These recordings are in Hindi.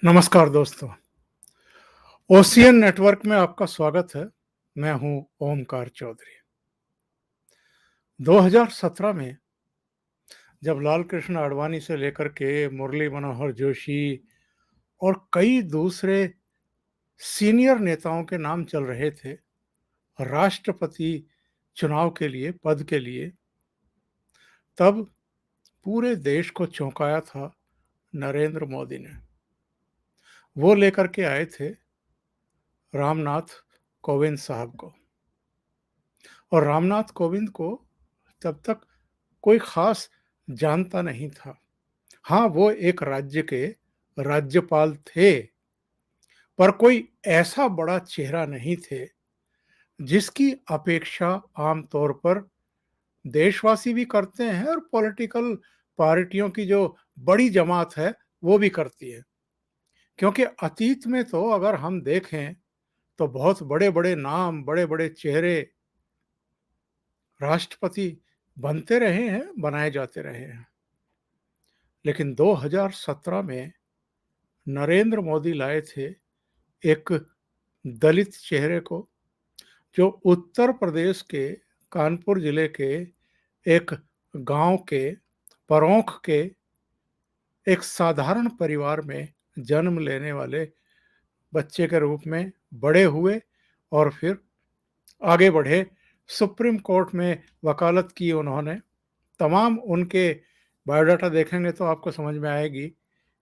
नमस्कार दोस्तों। ओशियन नेटवर्क में आपका स्वागत है। मैं हूं ओमकार चौधरी। 2017 में जब लाल कृष्ण आडवाणी से लेकर के मुरली मनोहर जोशी और कई दूसरे सीनियर नेताओं के नाम चल रहे थे राष्ट्रपति चुनाव के लिए, पद के लिए, तब पूरे देश को चौंकाया था नरेंद्र मोदी ने। वो लेकर के आए थे रामनाथ कोविंद साहब को। और रामनाथ कोविंद को तब तक कोई खास जानता नहीं था। हाँ, वो एक राज्य के राज्यपाल थे, पर कोई ऐसा बड़ा चेहरा नहीं थे जिसकी अपेक्षा आम तौर पर देशवासी भी करते हैं और पॉलिटिकल पार्टियों की जो बड़ी जमात है वो भी करती है। क्योंकि अतीत में तो अगर हम देखें तो बहुत बड़े-बड़े नाम, बड़े-बड़े चेहरे राष्ट्रपति बनते रहे हैं, बनाए जाते रहे हैं। लेकिन 2017 में नरेंद्र मोदी लाए थे एक दलित चेहरे को, जो उत्तर प्रदेश के कानपुर जिले के एक गांव के परौंख के एक साधारण परिवार में जन्म लेने वाले बच्चे के रूप में बड़े हुए और फिर आगे बढ़े। सुप्रीम कोर्ट में वकालत की उन्होंने। तमाम उनके बायोडाटा देखेंगे तो आपको समझ में आएगी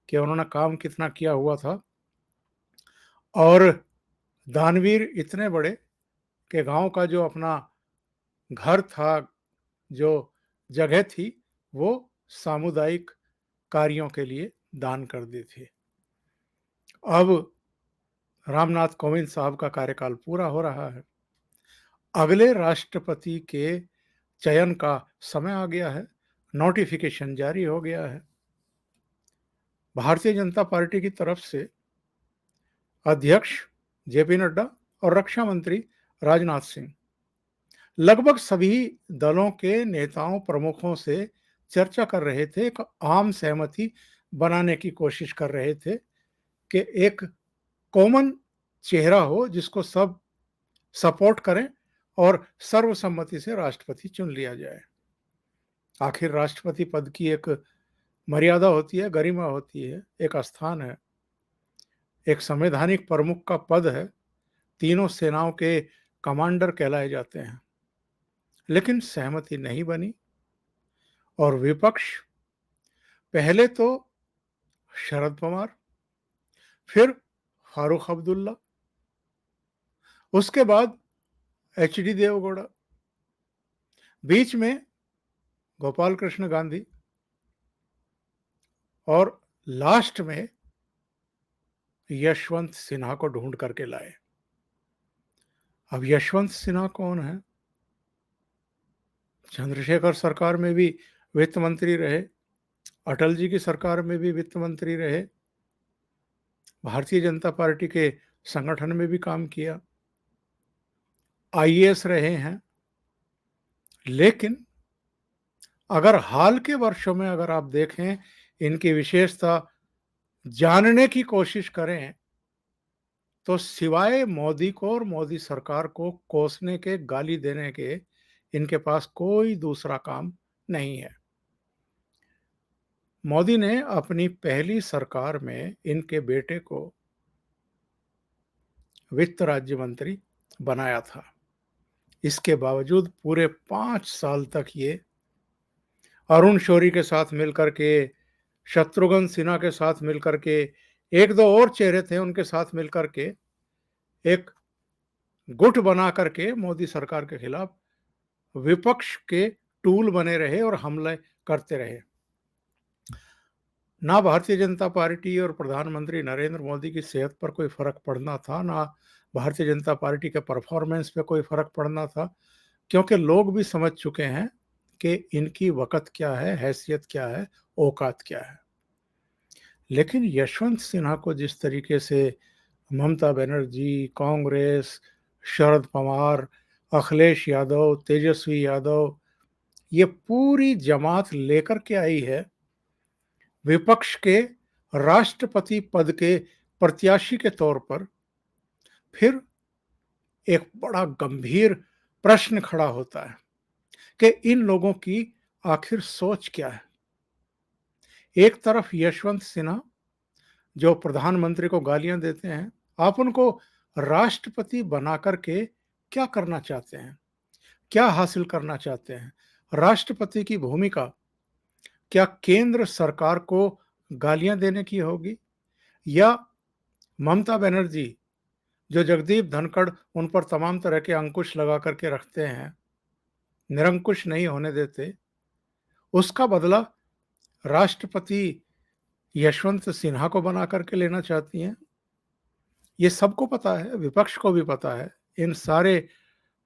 कि उन्होंने काम कितना किया हुआ था। और दानवीर इतने बड़े कि गांव का जो अपना घर था, जो जगह थी, वो सामुदायिक कार्यों के लिए दान कर दी थी। अब रामनाथ कोविंद साहब का कार्यकाल पूरा हो रहा है। अगले राष्ट्रपति के चयन का समय आ गया है। नोटिफिकेशन जारी हो गया है। भारतीय जनता पार्टी की तरफ से अध्यक्ष जेपी नड्डा और रक्षा मंत्री राजनाथ सिंह लगभग सभी दलों के नेताओं प्रमुखों से चर्चा कर रहे थे, एक आम सहमति बनाने की कोशिश कर रहे थे कि एक कॉमन चेहरा हो जिसको सब सपोर्ट करें और सर्वसम्मति से राष्ट्रपति चुन लिया जाए। आखिर राष्ट्रपति पद की एक मर्यादा होती है, गरिमा होती है, एक स्थान है, एक संवैधानिक प्रमुख का पद है, तीनों सेनाओं के कमांडर कहलाए जाते हैं। लेकिन सहमति नहीं बनी और विपक्ष पहले तो शरद पवार, फिर फारूक अब्दुल्ला, उसके बाद एचडी देवगौड़ा, बीच में गोपाल कृष्ण गांधी और लास्ट में यशवंत सिन्हा को ढूंढ करके लाए। अब यशवंत सिन्हा कौन है? चंद्रशेखर सरकार में भी वित्त मंत्री रहे, अटल जी की सरकार में भी वित्त मंत्री रहे, भारतीय जनता पार्टी के संगठन में भी काम किया, आईएएस रहे हैं। लेकिन अगर हाल के वर्षों में अगर आप देखें, इनकी विशेषता जानने की कोशिश करें तो सिवाय मोदी को और मोदी सरकार को कोसने के, गाली देने के, इनके पास कोई दूसरा काम नहीं है। मोदी ने अपनी पहली सरकार में इनके बेटे को वित्त राज्य मंत्री बनाया था। इसके बावजूद पूरे 5 साल तक ये अरुण शौरी के साथ मिलकर के, शत्रुघ्न सिन्हा के साथ मिलकर के, एक दो और चेहरे थे उनके साथ मिलकर के एक गुट बना करके मोदी सरकार के खिलाफ विपक्ष के टूल बने रहे और हमले करते रहे। ना भारतीय जनता पार्टी और प्रधानमंत्री नरेंद्र मोदी की सेहत पर कोई फर्क पड़ना था, ना भारतीय जनता पार्टी के परफॉर्मेंस पे कोई फर्क पड़ना था, क्योंकि लोग भी समझ चुके हैं कि इनकी वक़्त क्या है, हैसियत क्या है, औकात क्या है। लेकिन यशवंत सिन्हा को जिस तरीके से ममता बनर्जी, कांग्रेस, शरद पवार, अखिलेश यादव, तेजस्वी यादव, ये पूरी जमात लेकर के आई है विपक्ष के राष्ट्रपति पद के प्रत्याशी के तौर पर फिर एक बड़ा गंभीर प्रश्न खड़ा होता है कि इन लोगों की आखिर सोच क्या है। एक तरफ यशवंत सिन्हा जो प्रधानमंत्री को गालियां देते हैं, आप उनको राष्ट्रपति बना करके क्या करना चाहते हैं? क्या हासिल करना चाहते हैं? राष्ट्रपति की भूमिका क्या केंद्र सरकार को गालियां देने की होगी, या ममता बनर्जी जो जगदीप धनखड़ उन पर तमाम तरह के अंकुश लगा करके रखते हैं, निरंकुश नहीं होने देते, उसका बदला राष्ट्रपति यशवंत सिन्हा को बना करके लेना चाहती हैं? ये सबको पता है, विपक्ष को भी पता है, इन सारे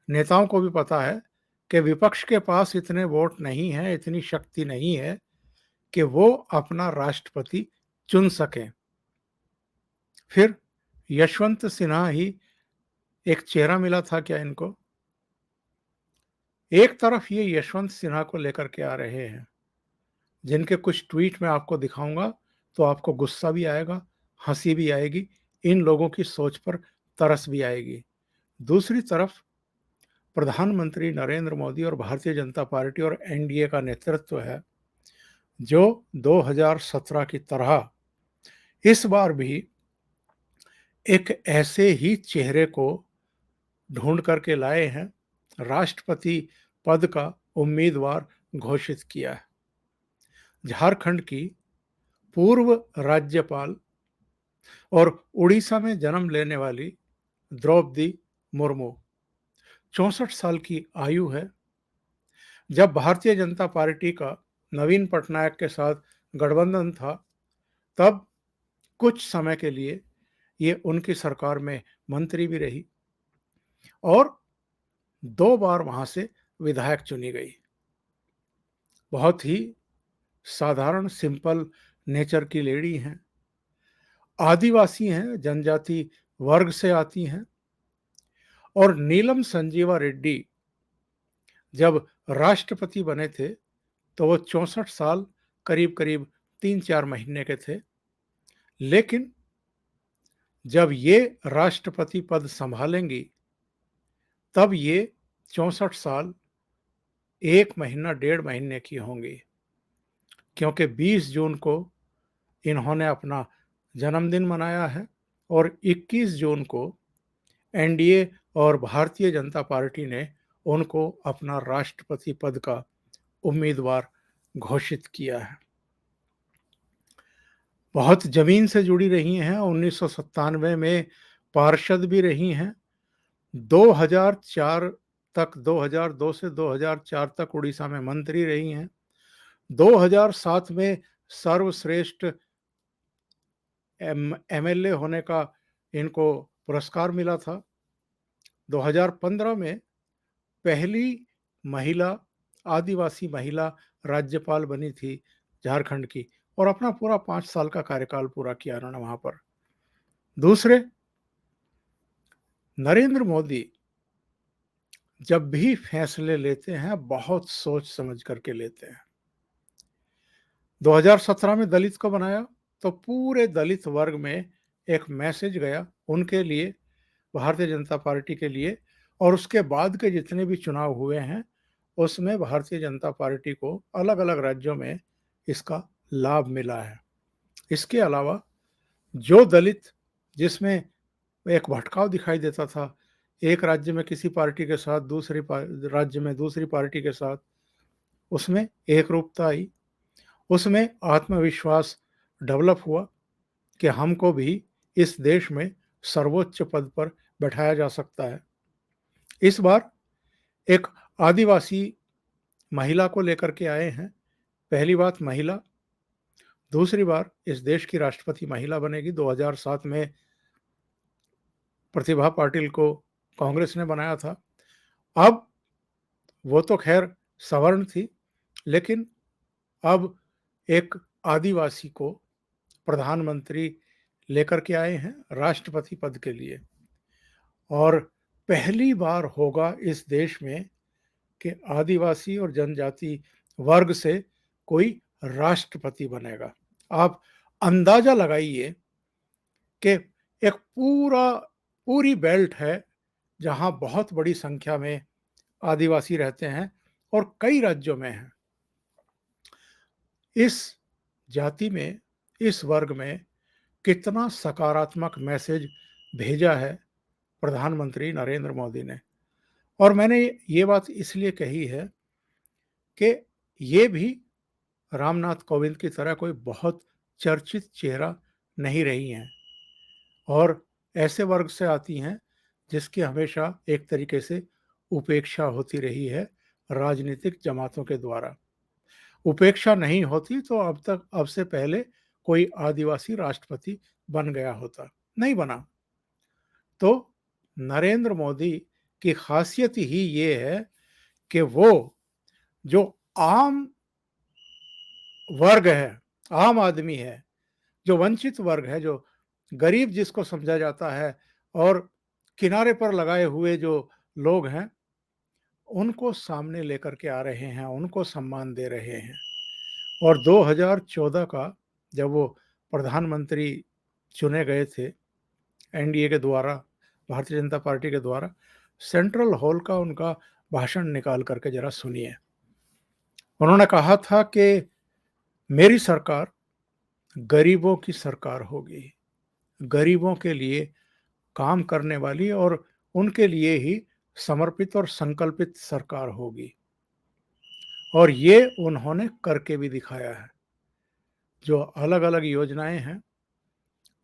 नेताओं को भी पता है कि विपक्ष के पास इतने वोट नहीं है, इतनी शक्ति नहीं है कि वो अपना राष्ट्रपति चुन सकें। फिर यशवंत सिन्हा ही एक चेहरा मिला था क्या इनको? एक तरफ ये यशवंत सिन्हा को लेकर के आ रहे हैं, जिनके कुछ ट्वीट मैं आपको दिखाऊंगा तो आपको गुस्सा भी आएगा, हंसी भी आएगी, इन लोगों की सोच पर तरस भी आएगी। दूसरी तरफ प्रधानमंत्री नरेंद्र मोदी और भारतीय जनता पार्टी और एनडीए का नेतृत्व है, जो 2017 की तरह इस बार भी एक ऐसे ही चेहरे को ढूंढ करके लाए हैं, राष्ट्रपति पद का उम्मीदवार घोषित किया है। झारखंड की पूर्व राज्यपाल और उड़ीसा में जन्म लेने वाली द्रौपदी मुर्मू 64 साल की आयु है। जब भारतीय जनता पार्टी का नवीन पटनायक के साथ गठबंधन था, तब कुछ समय के लिए ये उनकी सरकार में मंत्री भी रही और 2 बार वहां से विधायक चुनी गई। बहुत ही साधारण सिंपल नेचर की लेडी हैं, आदिवासी हैं, जनजाति वर्ग से आती हैं। और नीलम संजीवा रेड्डी जब राष्ट्रपति बने थे तो वो 64 साल करीब करीब 3-4 महीने के थे, लेकिन जब ये राष्ट्रपति पद संभालेंगी तब ये 64 साल 1 महीना 1.5 महीने की होंगी, क्योंकि 20 जून को इन्होंने अपना जन्मदिन मनाया है और 21 जून को एनडीए और भारतीय जनता पार्टी ने उनको अपना राष्ट्रपति पद का उम्मीदवार घोषित किया है। बहुत जमीन से जुड़ी रही हैं, 1997 में पार्षद भी रही हैं, 2004 तक, 2002 से 2004 तक उड़ीसा में मंत्री रही हैं, 2007 में सर्वश्रेष्ठ एमएलए होने का इनको पुरस्कार मिला था। 2015 में पहली महिला, आदिवासी महिला राज्यपाल बनी थी झारखंड की और अपना पूरा 5 साल का कार्यकाल पूरा किया उन्होंने वहां पर। दूसरे, नरेंद्र मोदी जब भी फैसले लेते हैं बहुत सोच समझ करके लेते हैं। 2017 में दलित को बनाया तो पूरे दलित वर्ग में एक मैसेज गया उनके लिए, भारतीय जनता पार्टी के लिए, और उसके बाद के जितने भी चुनाव हुए हैं उसमें भारतीय जनता पार्टी को अलग अलग राज्यों में इसका लाभ मिला है। इसके अलावा जो दलित, जिसमें एक भटकाव दिखाई देता था, एक राज्य में किसी पार्टी के साथ दूसरी राज्य में दूसरी पार्टी के साथ, उसमें एक रूपता आई, उसमें आत्मविश्वास डेवलप हुआ कि हमको भी इस देश में सर्वोच्च पद पर बैठाया जा सकता है। इस बार एक आदिवासी महिला को लेकर के आए हैं। पहली बात महिला, दूसरी बार इस देश की राष्ट्रपति महिला बनेगी। 2007 में प्रतिभा पाटिल को कांग्रेस ने बनाया था। अब वो तो खैर सवर्ण थी, लेकिन अब एक आदिवासी को प्रधानमंत्री लेकर के आए हैं राष्ट्रपति पद के लिए। और पहली बार होगा इस देश में कि आदिवासी और जनजाति वर्ग से कोई राष्ट्रपति बनेगा। आप अंदाजा लगाइए कि एक पूरी बेल्ट है, जहाँ बहुत बड़ी संख्या में आदिवासी रहते हैं और कई राज्यों में हैं। इस जाति में, इस वर्ग में कितना सकारात्मक मैसेज भेजा है प्रधानमंत्री नरेंद्र मोदी ने। और मैंने ये बात इसलिए कही है कि ये भी रामनाथ कोविंद की तरह कोई बहुत चर्चित चेहरा नहीं रही हैं और ऐसे वर्ग से आती हैं जिसकी हमेशा एक तरीके से उपेक्षा होती रही है राजनीतिक जमातों के द्वारा। उपेक्षा नहीं होती तो अब से पहले कोई आदिवासी राष्ट्रपति बन गया होता, नहीं बना। तो नरेंद्र मोदी की खासियत ही ये है कि वो जो आम वर्ग है, आम आदमी है, जो वंचित वर्ग है, जो गरीब जिसको समझा जाता है और किनारे पर लगाए हुए जो लोग हैं, उनको सामने लेकर के आ रहे हैं, उनको सम्मान दे रहे हैं। और 2014 का जब वो प्रधानमंत्री चुने गए थे एनडीए के द्वारा, भारतीय जनता पार्टी के द्वारा, सेंट्रल हॉल का उनका भाषण निकाल करके जरा सुनिए। उन्होंने कहा था कि मेरी सरकार गरीबों की सरकार होगी, गरीबों के लिए काम करने वाली और उनके लिए ही समर्पित और संकल्पित सरकार होगी। और ये उन्होंने करके भी दिखाया है। जो अलग-अलग योजनाएं हैं,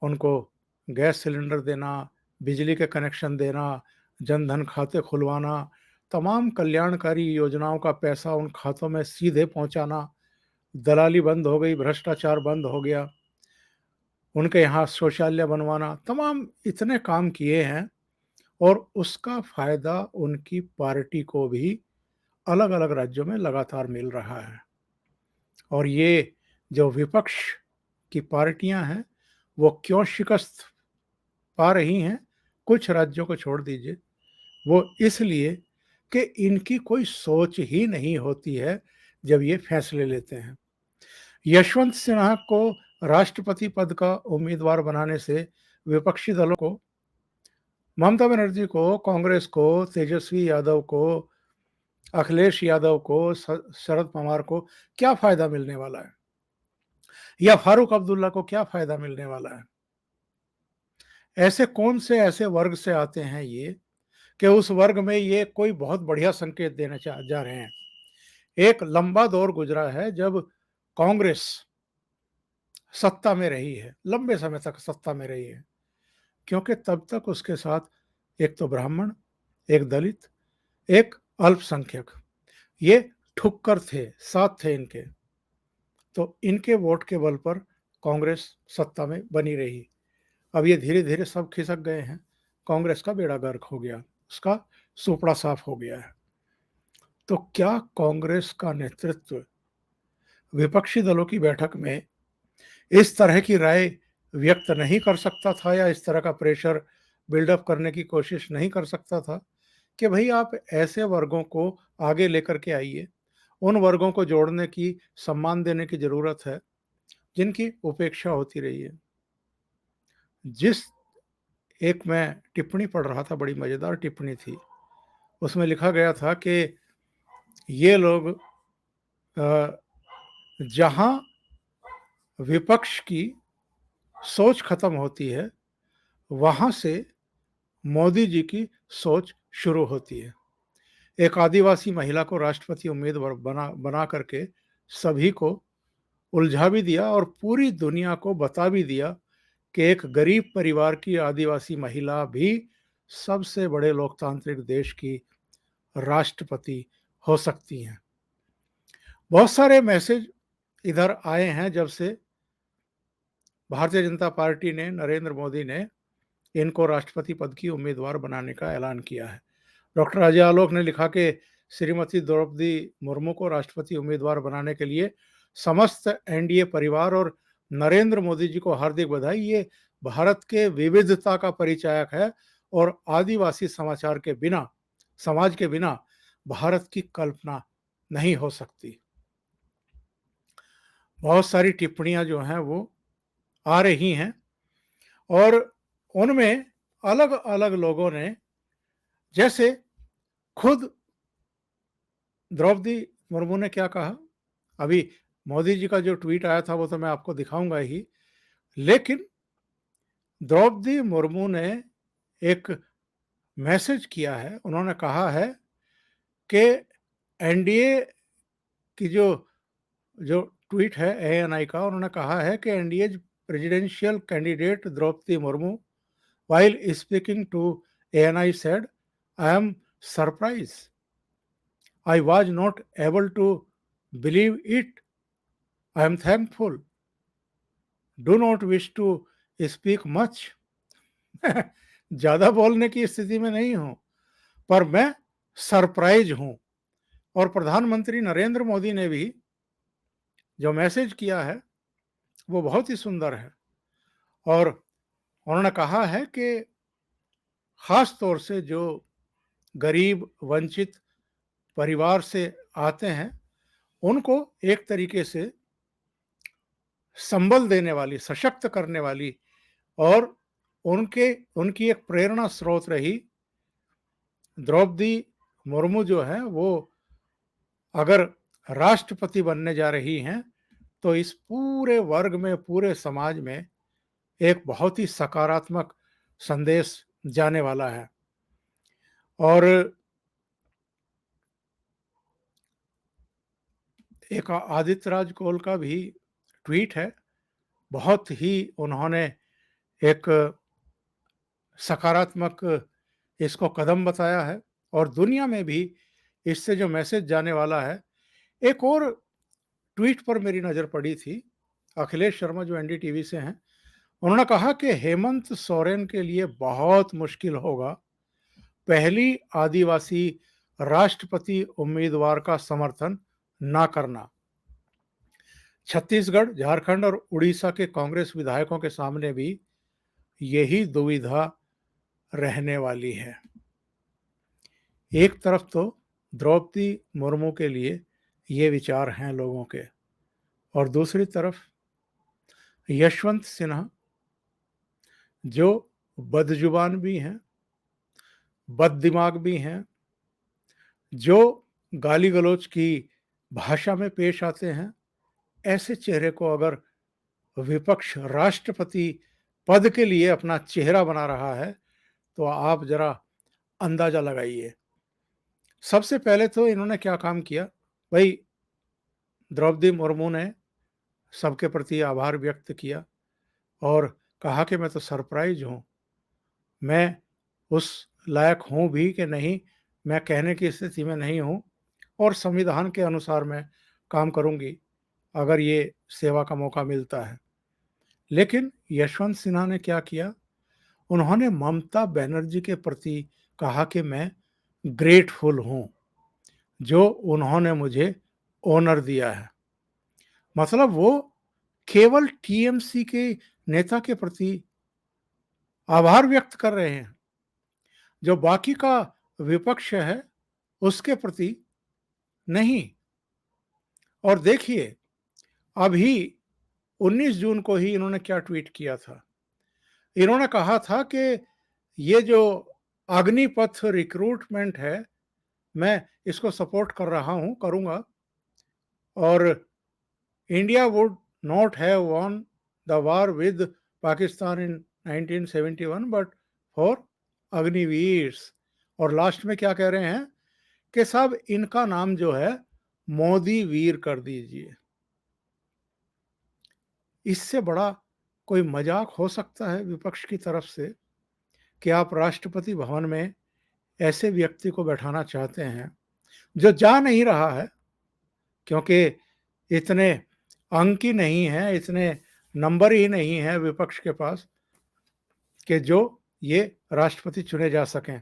उनको गैस सिलेंडर देना, बिजली के कनेक्शन देना, जनधन खाते खुलवाना, तमाम कल्याणकारी योजनाओं का पैसा उन खातों में सीधे पहुंचाना, दलाली बंद हो गई, भ्रष्टाचार बंद हो गया, उनके यहाँ शौचालय बनवाना, तमाम इतने काम किए हैं और उसका फायदा उनकी पार्टी को भी अलग-अलग राज्यों में लगातार मिल रहा है। और ये जो विपक्ष की पार्टियां हैं, वो क्यों शिकस्त पा रही हैं, कुछ राज्यों को छोड़ दीजिए, वो इसलिए कि इनकी कोई सोच ही नहीं होती है जब ये फैसले लेते हैं। यशवंत सिन्हा को राष्ट्रपति पद का उम्मीदवार बनाने से विपक्षी दलों को, ममता बनर्जी को, कांग्रेस को, तेजस्वी यादव को, अखिलेश यादव को, शरद पवार को क्या फायदा मिलने वाला है, या फारूक अब्दुल्ला को क्या फायदा मिलने वाला है? ऐसे कौन से ऐसे वर्ग से आते हैं ये कि उस वर्ग में ये कोई बहुत बढ़िया संकेत देना जा रहे हैं। एक लंबा दौर गुजरा है जब कांग्रेस सत्ता में रही है, लंबे समय तक सत्ता में रही है, क्योंकि तब तक उसके साथ एक तो ब्राह्मण, एक दलित, एक अल्पसंख्यक, ये ठुक्कर थे, साथ थे इनके। तो इनके वोट के बल पर कांग्रेस सत्ता में बनी रही। अब ये धीरे धीरे सब खिसक गए हैं, कांग्रेस का बेड़ा गर्क हो गया, उसका सुपड़ा साफ हो गया है। तो क्या कांग्रेस का नेतृत्व विपक्षी दलों की बैठक में इस तरह की राय व्यक्त नहीं कर सकता था, या इस तरह का प्रेशर बिल्डअप करने की कोशिश नहीं कर सकता था कि भाई आप ऐसे वर्गों को आगे लेकर के आइए, उन वर्गों को जोड़ने की, सम्मान देने की जरूरत है जिनकी उपेक्षा होती रही है। जिस एक मैं टिप्पणी पढ़ रहा था, बड़ी मजेदार टिप्पणी थी, उसमें लिखा गया था कि ये लोग जहां विपक्ष की सोच खत्म होती है, वहां से मोदी जी की सोच शुरू होती है। एक आदिवासी महिला को राष्ट्रपति उम्मीदवार बना करके सभी को उलझा भी दिया और पूरी दुनिया को बता भी दिया कि एक गरीब परिवार की आदिवासी महिला भी सबसे बड़े लोकतांत्रिक देश की राष्ट्रपति हो सकती हैं। बहुत सारे मैसेज इधर आए हैं जब से भारतीय जनता पार्टी ने, नरेंद्र मोदी ने इनको राष्ट्रपति पद की उम्मीदवार बनाने का ऐलान किया है। डॉक्टर अजय आलोक ने लिखा कि श्रीमती द्रौपदी मुर्मू को राष्ट्रपति उम्मीदवार बनाने के लिए समस्त एनडीए परिवार और नरेंद्र मोदी जी को हार्दिक बधाई। ये भारत के विविधता का परिचायक है और आदिवासी समाज के बिना भारत की कल्पना नहीं हो सकती। बहुत सारी टिप्पणियां जो हैं वो आ रही हैं और उनमें अलग-अलग लोगों ने, जैसे खुद द्रौपदी मुर्मू ने क्या कहा, अभी मोदी जी का जो ट्वीट आया था वो तो मैं आपको दिखाऊँगा ही, लेकिन द्रौपदी मुर्मू ने एक मैसेज किया है। उन्होंने कहा है कि एनडीए की जो जो ट्वीट है एएनआई का, उन्होंने कहा है कि NDA presidential candidate Droupadi Murmu while speaking to ANI said, I am surprise, I was not able to believe it, I am thankful, do not wish to speak much. ज्यादा बोलने की स्थिति में नहीं हूं, पर मैं सरप्राइज हूं। और प्रधानमंत्री नरेंद्र मोदी ने भी जो मैसेज किया है वो बहुत ही सुंदर है। और उन्होंने कहा है कि खास तौर से जो गरीब वंचित परिवार से आते हैं उनको एक तरीके से संबल देने वाली, सशक्त करने वाली और उनके उनकी एक प्रेरणा स्रोत रही द्रौपदी मुर्मू जो है वो अगर राष्ट्रपति बनने जा रही हैं तो इस पूरे वर्ग में, पूरे समाज में एक बहुत ही सकारात्मक संदेश जाने वाला है। और एक आदित्य राज कोल का भी ट्वीट है, बहुत ही उन्होंने एक सकारात्मक इसको कदम बताया है और दुनिया में भी इससे जो मैसेज जाने वाला है। एक और ट्वीट पर मेरी नज़र पड़ी थी, अखिलेश शर्मा जो एनडीटीवी से हैं, उन्होंने कहा कि हेमंत सोरेन के लिए बहुत मुश्किल होगा पहली आदिवासी राष्ट्रपति उम्मीदवार का समर्थन ना करना। छत्तीसगढ़, झारखंड और उड़ीसा के कांग्रेस विधायकों के सामने भी यही दुविधा रहने वाली है। एक तरफ तो द्रौपदी मुर्मू के लिए ये विचार हैं लोगों के, और दूसरी तरफ यशवंत सिन्हा जो बदजुबान भी हैं, बददिमाग भी हैं, जो गाली गलौज की भाषा में पेश आते हैं। ऐसे चेहरे को अगर विपक्ष राष्ट्रपति पद के लिए अपना चेहरा बना रहा है तो आप जरा अंदाजा लगाइए। सबसे पहले तो इन्होंने क्या काम किया भाई, द्रौपदी मुर्मू ने सबके प्रति आभार व्यक्त किया और कहा कि मैं तो सरप्राइज हूँ, मैं उस लायक हूँ भी कि नहीं, मैं कहने की स्थिति में नहीं हूँ और संविधान के अनुसार मैं काम करूँगी अगर ये सेवा का मौका मिलता है। लेकिन यशवंत सिन्हा ने क्या किया, उन्होंने ममता बनर्जी के प्रति कहा कि मैं ग्रेटफुल हूँ जो उन्होंने मुझे ऑनर दिया है। मतलब वो केवल टीएमसी के नेता के प्रति आभार व्यक्त कर रहे हैं, जो बाकी का विपक्ष है उसके प्रति नहीं। और देखिए, अभी 19 जून को ही इन्होंने क्या ट्वीट किया था, इन्होंने कहा था कि ये जो अग्निपथ रिक्रूटमेंट है मैं इसको सपोर्ट कर रहा हूं, करूंगा, और India would not have won the war with Pakistan in 1971 but for Agniveers. और लास्ट में क्या कह रहे हैं कि साहब इनका नाम जो है मोदी वीर कर दीजिए। इससे बड़ा कोई मजाक हो सकता है विपक्ष की तरफ से कि आप राष्ट्रपति भवन में ऐसे व्यक्ति को बैठाना चाहते हैं जो जा नहीं रहा है, क्योंकि इतने अंक ही नहीं है, इतने नंबर ही नहीं है विपक्ष के पास कि जो ये राष्ट्रपति चुने जा सकें।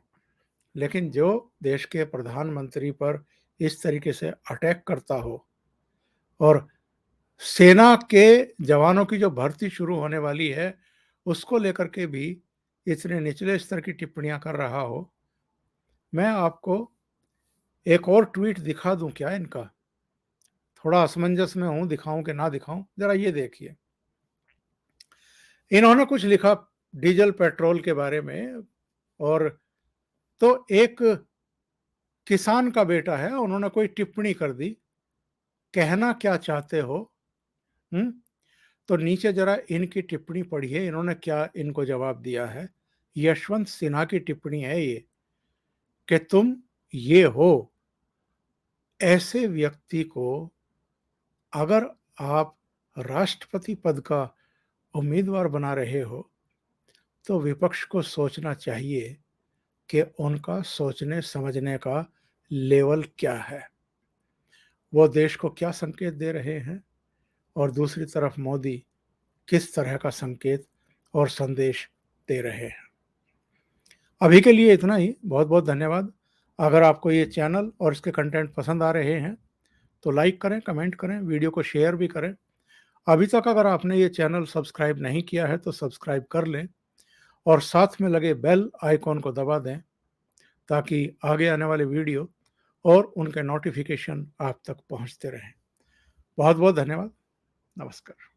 लेकिन जो देश के प्रधानमंत्री पर इस तरीके से अटैक करता हो और सेना के जवानों की जो भर्ती शुरू होने वाली है उसको लेकर के भी इतने निचले स्तर की टिप्पणियां कर रहा हो। मैं आपको एक और ट्वीट दिखा दूं क्या इनका, थोड़ा असमंजस में हूं, दिखाऊं कि ना दिखाऊं, जरा ये देखिए। इन्होंने कुछ लिखा डीजल पेट्रोल के बारे में, और तो एक किसान का बेटा है, उन्होंने कोई टिप्पणी कर दी, कहना क्या चाहते हो? हुँ? तो नीचे ज़रा इनकी टिप्पणी पढ़िए, इन्होंने क्या इनको जवाब दिया है। यशवंत सिन्हा की टिप्पणी है ये, कि तुम ये हो, ऐसे व्यक्ति को अगर आप राष्ट्रपति पद का उम्मीदवार बना रहे हो, तो विपक्ष को सोचना चाहिए कि उनका सोचने-समझने का लेवल क्या है? वो देश को क्या संकेत दे रहे हैं, और दूसरी तरफ मोदी किस तरह का संकेत और संदेश दे रहे हैं। अभी के लिए इतना ही, बहुत-बहुत धन्यवाद। अगर आपको ये चैनल और इसके कंटेंट पसंद आ रहे हैं, तो लाइक करें, कमेंट करें, वीडियो को शेयर भी करें। अभी तक अगर आपने ये चैनल सब्सक्राइब नहीं किया है, तो सब्सक्राइब कर लें और साथ में लगे बेल आइकॉन को दबा दें, ताकि आगे आने वाले वीडियो और उनके नोटिफ़िकेशन आप तक पहुँचते रहें। बहुत-बहुत धन्यवाद। नमस्कार।